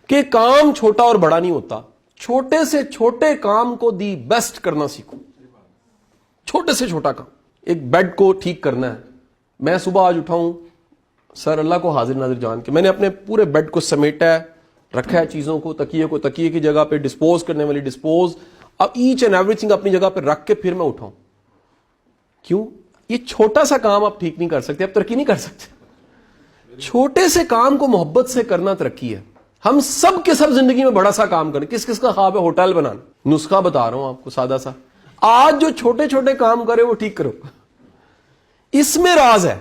کہ کام چھوٹا اور بڑا نہیں ہوتا, چھوٹے سے چھوٹے کام کو دی بیسٹ کرنا سیکھو. چھوٹے سے چھوٹا کام, ایک بیڈ کو ٹھیک کرنا ہے. میں صبح آج اٹھاؤں سر اللہ کو حاضر ناظر جان کے, میں نے اپنے پورے بیڈ کو سمیٹا ہے, رکھا ہے چیزوں کو تکیے کی جگہ پہ, ڈسپوز کرنے والی ڈسپوز, اب ایچ اینڈ ایوری تھنگ اپنی جگہ پہ رکھ کے پھر میں اٹھاؤں. کیوں؟ یہ چھوٹا سا کام آپ ٹھیک نہیں کر سکتے, آپ ترقی نہیں کر سکتے. چھوٹے سے کام کو محبت سے کرنا ترقی ہے. ہم سب کے سب زندگی میں بڑا سا کام کریں. کس کس کا خواب ہے ہوٹل بنانا؟ نسخہ بتا رہا ہوں آپ کو سادہ سا, آج جو چھوٹے چھوٹے کام کرے وہ ٹھیک کرو. اس میں راز ہے.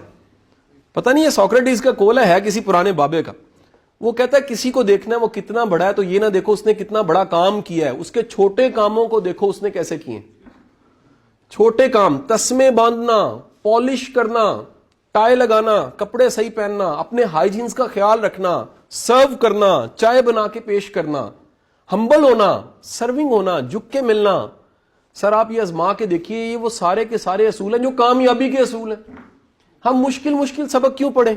پتہ نہیں ہے سوکریٹس کا قول ہے کسی پرانے بابے کا, وہ کہتا ہے کسی کو دیکھنا ہے وہ کتنا بڑا ہے تو یہ نہ دیکھو اس نے کتنا بڑا کام کیا ہے, اس کے چھوٹے کاموں کو دیکھو اس نے کیسے کیے. چھوٹے کام, تسمے باندھنا, پالش کرنا, ٹائی لگانا, کپڑے صحیح پہننا, اپنے ہائیجینس کا خیال رکھنا, سرو کرنا, چائے بنا کے پیش کرنا, ہمبل ہونا, سرونگ ہونا, جھک کے ملنا. سر آپ یہ آزما کے دیکھیے, یہ وہ سارے کے سارے اصول ہیں جو کامیابی کے اصول ہیں. ہم مشکل سبق کیوں پڑھیں؟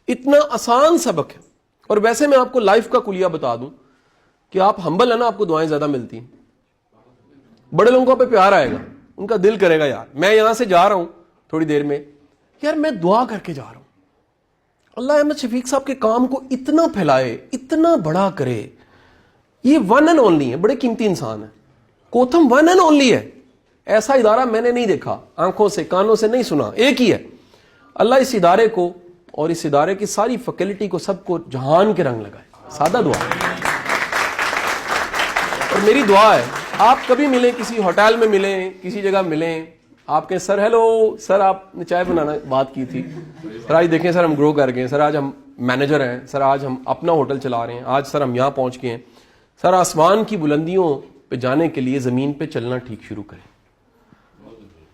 اتنا آسان سبق ہے. اور ویسے میں آپ کو لائف کا کلیہ بتا دوں کہ آپ ہمبل ہے نا, آپ کو دعائیں زیادہ ملتی ہیں. بڑے لوگوں پہ پیار آئے گا, ان کا دل کرے گا یار میں یہاں سے جا رہا ہوں تھوڑی دیر میں, یار میں دعا کر کے جا رہا ہوں, اللہ احمد شفیق صاحب کے کام کو اتنا پھیلائے, اتنا بڑا کرے. یہ ون اینڈ اونلی ہے, بڑے قیمتی انسان ہے. کوتھم ون اینڈ اونلی ہے. ایسا ادارہ میں نے نہیں دیکھا, آنکھوں سے کانوں سے نہیں سنا, ایک ہی ہے. اللہ اس ادارے کو اور اس ادارے کی ساری فیکلٹی کو سب کو جہان کے رنگ لگائے. سادہ دعا. اور میری دعا ہے آپ کبھی ملیں, کسی ہوٹل میں ملیں, کسی جگہ ملیں, آپ کہیں سر ہیلو سر آپ نے چائے بنانا بات کی تھی, سر آج دیکھیں سر ہم گرو کر گئے, سر آج ہم مینیجر ہیں, سر آج ہم اپنا ہوٹل چلا رہے ہیں, آج سر ہم یہاں پہنچ گئے ہیں. سر آسمان کی بلندیوں پہ جانے کے لیے زمین پہ چلنا ٹھیک شروع کریں,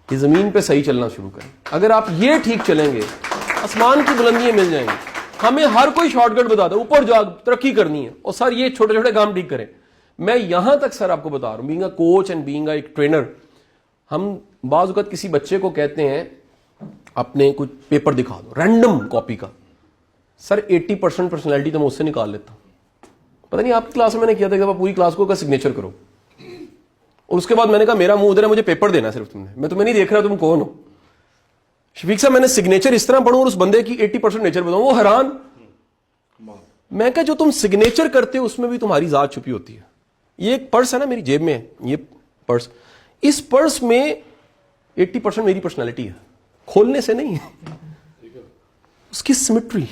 یہ زمین پہ صحیح چلنا شروع کریں. اگر آپ یہ ٹھیک چلیں گے آسمان کی بلندیاں مل جائیں گی. ہمیں ہر کوئی شارٹ کٹ بتا دو, اوپر جا ترقی کرنی ہے, اور سر یہ چھوٹے چھوٹے کام ٹھیک کریں. میں یہاں تک سر آپ کو بتا رہا ہوں, being a coach and being a ایک ٹرینر, ہم بعض اوقات کسی بچے کو کہتے ہیں اپنے کچھ پیپر دکھا دو رینڈم کاپی کا, سر 80% پرسنالٹی تو میں اس سے نکال لیتا ہوں. پتہ نہیں آپ کی کلاس میں نے کیا تھا کہ پوری کلاس کو سگنیچر کرو, اور اس کے بعد میں نے کہا میرا منہ ادھر ہے, مجھے پیپر دینا صرف تم نے, میں تمہیں نہیں دیکھ رہا تم کون ہو. شفیق صاحب میں نے سگنیچر اس طرح پڑھوں اور اس بندے کی 80% نیچر بتاؤں, وہ حیران. میں کہا جو تم سگنیچر کرتے ہو اس میں بھی تمہاری ذات چھپی ہوتی ہے. یہ ایک پرس ہے نا میری جیب میں, یہ پرس, اس پرس میں 80% میری پرسنالٹی ہے, کھولنے سے نہیں ہے. اس کی سیمیٹری,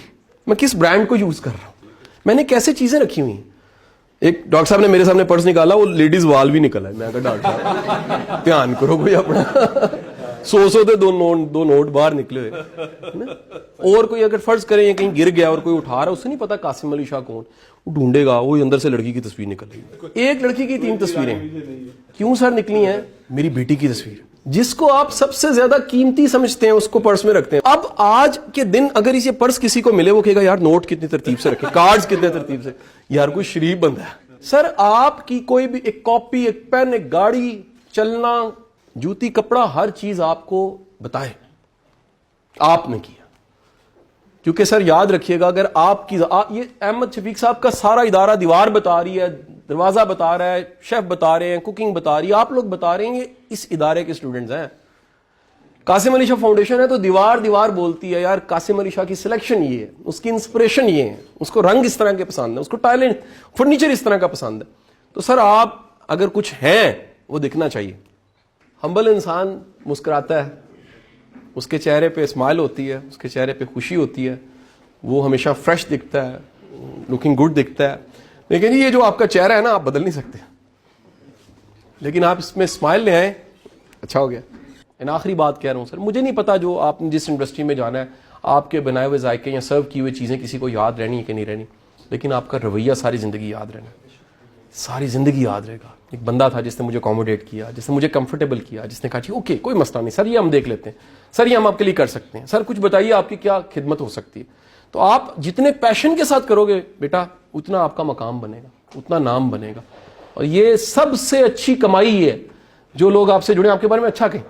میں کس برانڈ کو یوز کر رہا ہوں, میں نے کیسے چیزیں رکھی ہوئی ہیں. ایک ڈاکٹر صاحب نے میرے سامنے پرس نکالا, وہ لیڈیز وال بھی نکلا ہے. میں کہا ڈاکٹر صاحب دھیان کرو کوئی اپنا, 100 دے دو نوٹ باہر نکلے ہوئے. اور کوئی اگر فرض کریں کہیں گر گیا اور کوئی اٹھا رہا, اس سے نہیں پتا قاسم علی شاہ کون, وہ ڈھونڈے گا, وہ اندر سے لڑکی کی تصویر نکل رہی. ایک لڑکی کی 3 تصویریں کیوں سر نکلی ہیں؟ میری بیٹی کی تصویر, جس کو آپ سب سے زیادہ قیمتی سمجھتے ہیں اس کو پرس میں رکھتے ہیں. اب آج کے دن اگر یہ پرس کسی کو ملے, وہ کہے گا یار نوٹ کتنی ترتیب سے رکھے, کارڈز کتنے ترتیب سے, یار کوئی شریف بندہ ہے. سر آپ کی کوئی بھی ایک کاپی, ایک پین, ایک گاڑی, چلنا, جوتی, کپڑا, ہر چیز آپ کو بتائے آپ نے کیا. کیونکہ سر یاد رکھیے گا, اگر آپ کی یہ احمد شفیق صاحب کا سارا ادارہ دیوار بتا رہی ہے, دروازہ بتا رہا ہے, شیف بتا رہے ہیں, کوکنگ بتا رہی ہے, آپ لوگ بتا رہے ہیں, یہ اس ادارے کے اسٹوڈنٹس ہیں. قاسم علی شاہ فاؤنڈیشن ہے تو دیوار بولتی ہے یار قاسم علی شاہ کی سلیکشن یہ ہے, اس کی انسپریشن یہ ہے, اس کو رنگ اس طرح کے پسند ہے, اس کو ٹائلنٹ فرنیچر اس طرح کا پسند ہے. تو سر آپ اگر کچھ ہیں وہ دکھنا چاہیے. ہمبل انسان مسکراتا ہے, اس کے چہرے پہ اسمائل ہوتی ہے, اس کے چہرے پہ خوشی ہوتی ہے, وہ ہمیشہ فریش دکھتا ہے, لکنگ گڈ دکھتا ہے. لیکن یہ جو آپ کا چہرہ ہے نا, آپ بدل نہیں سکتے, لیکن آپ اس میں اسمائل لے آئیں, اچھا ہو گیا. آخری بات کہہ رہا ہوں سر, مجھے نہیں پتا جو آپ نے جس انڈسٹری میں جانا ہے, آپ کے بنائے ہوئے ذائقے یا سرو کی ہوئی چیزیں کسی کو یاد رہنی ہے کہ نہیں رہنی, لیکن آپ کا رویہ ساری زندگی یاد رہنا, ساری زندگی یاد رہے گا. ایک بندہ تھا جس نے مجھے اکوموڈیٹ کیا, جس نے مجھے کمفرٹیبل کیا, جس نے کہا جی اوکے کوئی مسئلہ نہیں سر, یہ ہم دیکھ لیتے ہیں, سر یہ ہم آپ کے لیے کر سکتے ہیں, سر کچھ بتائیے آپ کی کیا خدمت ہو سکتی ہے. تو آپ جتنے پیشن کے ساتھ کرو گے بیٹا, اتنا آپ کا مقام بنے گا, اتنا نام بنے گا. اور یہ سب سے اچھی کمائی ہے, جو لوگ آپ سے جڑے آپ کے بارے میں اچھا کہیں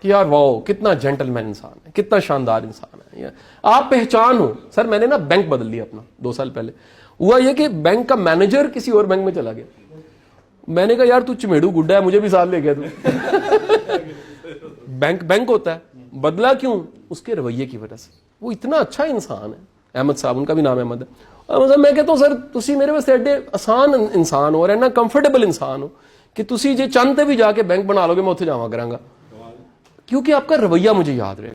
کہ یار واو کتنا جینٹل مین انسان ہے, کتنا شاندار انسان ہے, آپ پہچان ہو. سر میں نے نا بینک بدل لیا اپنا 2 سال پہلے, ہوا یہ کہ بینک کا مینیجر کسی اور بینک میں چلا گیا. میں نے کہا یار تو چمیڑو گڈا ہے, مجھے بھی ساتھ لے گیا تو. بینک ہوتا ہے, بدلا کیوں؟ اس کے رویے کی وجہ سے. وہ اتنا اچھا انسان ہے, احمد صاحب, ان کا بھی نام احمد ہے. میں کہتا ہوں سر تسی میرے واسطے ایڈے آسان انسان ہو اور اینا کمفرٹیبل انسان ہو کہ تسی جے چند تے بھی جا کے بینک بنا لو گے میں اتنے جاواں کراں گا, کیونکہ آپ کا رویہ مجھے یاد رہے.